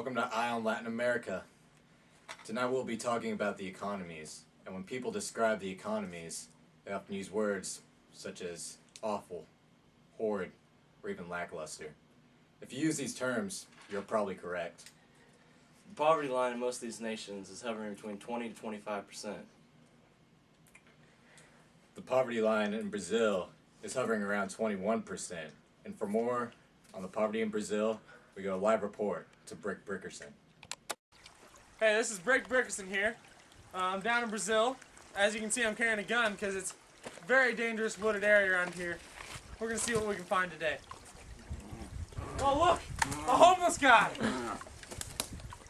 Welcome to Eye on Latin America. Tonight we'll be talking about the economies, and when people describe the economies, they often use words such as awful, horrid, or even lackluster. If you use these terms, you're probably correct. The poverty line in most of these nations is hovering between 20 to 25%. The poverty line in Brazil is hovering around 21%. And for more on the poverty in Brazil, we go live report to Brick Brickerson. Hey, this is Brick Brickerson here. I'm down in Brazil. As you can see, I'm carrying a gun because it's a very dangerous wooded area around here. We're going to see what we can find today. Oh, look! A homeless guy!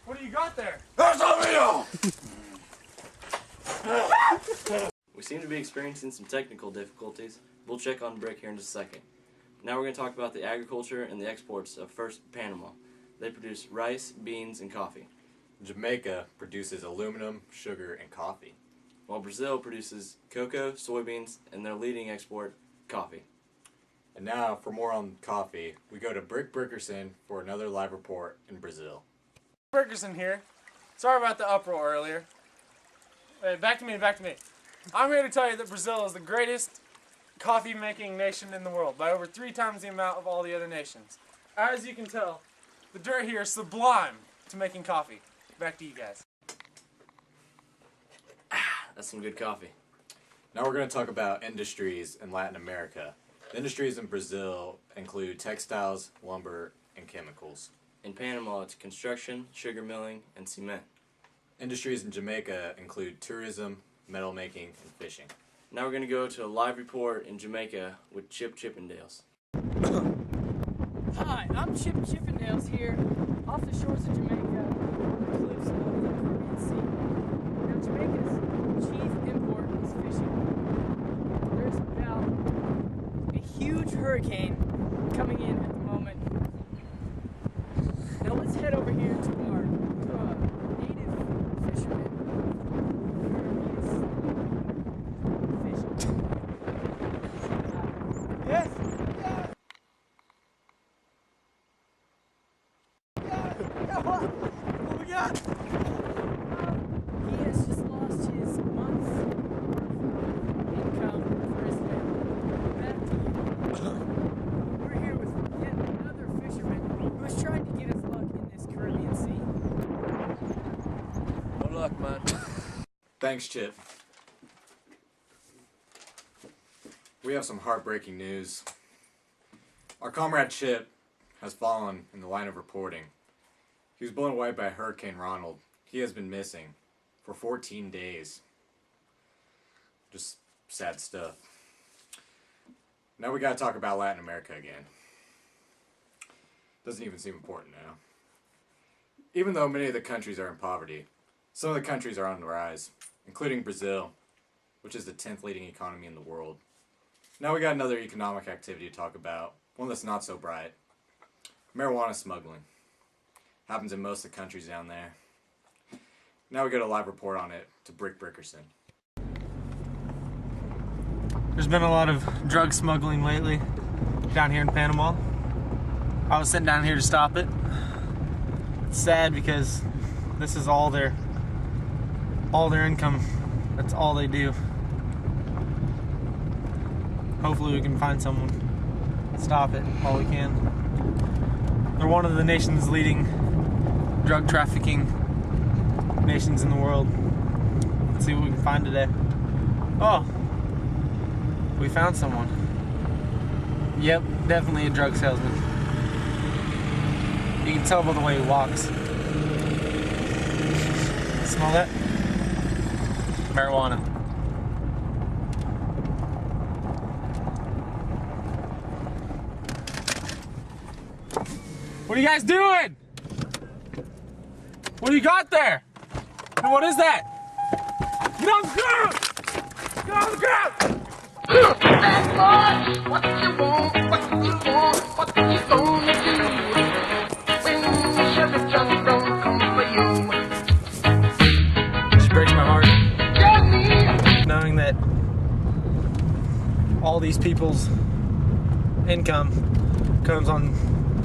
What do you got there? That's a video! We seem to be experiencing some technical difficulties. We'll check on Brick here in just a second. Now we're going to talk about the agriculture and the exports of first Panama. They produce rice, beans, and coffee. Jamaica produces aluminum, sugar, and coffee. While Brazil produces cocoa, soybeans, and their leading export, coffee. And now, for more on coffee, we go to Brick Brickerson for another live report in Brazil. Brickerson here. Sorry about the uproar earlier. Hey, back to me. I'm here to tell you that Brazil is the greatest coffee-making nation in the world by over 3 times the amount of all the other nations. As you can tell, the dirt here is sublime to making coffee. Back to you guys. That's some good coffee. Now we're going to talk about industries in Latin America. The industries in Brazil include textiles, lumber, and chemicals. In Panama, it's construction, sugar milling, and cement. Industries in Jamaica include tourism, metal making, and fishing. Now we're going to go to a live report in Jamaica with Chip Chippendales. Hi, I'm Chip Chippendales here off the shores of Jamaica, the cliffs of the Caribbean Sea. Now Jamaica's chief import is fishing. There's about a huge hurricane coming in at the moment. Now let's head over here to our native fishermen. Yes! What we got? He has just lost his month's income for his family. Back to you. We're here with yet another fisherman who is trying to get his luck in this Caribbean Sea. Good luck, man. Thanks, Chip. We have some heartbreaking news. Our comrade Chip has fallen in the line of reporting. He was blown away by Hurricane Ronald. He has been missing for 14 days. Just sad stuff. Now we gotta talk about Latin America again. Doesn't even seem important now. Even though many of the countries are in poverty, some of the countries are on the rise, including Brazil, which is the 10th leading economy in the world. Now we got another economic activity to talk about, one that's not so bright. Marijuana smuggling. Happens in most of the countries down there. Now we got a live report on it to Brick Brickerson. There's been a lot of drug smuggling lately down here in Panama. I was sent down here to stop it. It's sad because this is all their income. That's all they do. Hopefully we can find someone to stop it while we can. They're one of the nation's leading drug trafficking nations in the world. Let's see what we can find today. Oh, we found someone. Yep, definitely a drug salesman. You can tell by the way he walks. Smell that? Marijuana. What are you guys doing? What do you got there? And what is that? Get on the ground! Get on the ground! What you gonna do when sugar just don't come for you? It just breaks my heart knowing that all these people's income comes on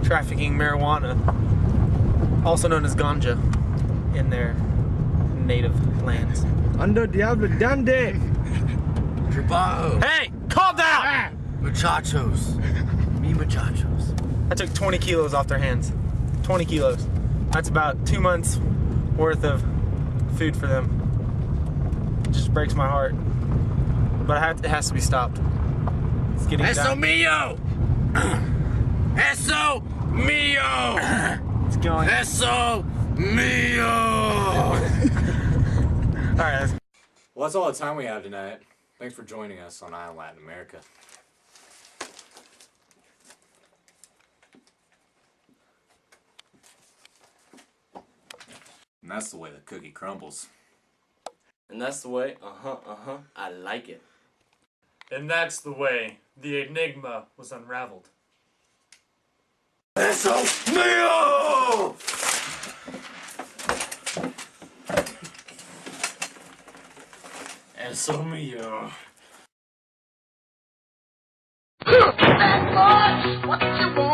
trafficking marijuana also known as ganja in their native lands. Ando Diablo Dande! Trabajo. Hey, calm down! Muchachos. Me muchachos. I took 20 kilos off their hands. 20 kilos. That's about 2 months worth of food for them. It just breaks my heart. But it has to be stopped. It's getting Eso down. mío! Eso mío! It's going. Eso mío! Alright, let's Well, that's all the time we have tonight. Thanks for joining us on Island Latin America. And that's the way the cookie crumbles. And that's the way, I like it. And that's the way the enigma was unraveled. Eso mío! Eso mío. Bad boys, what you want?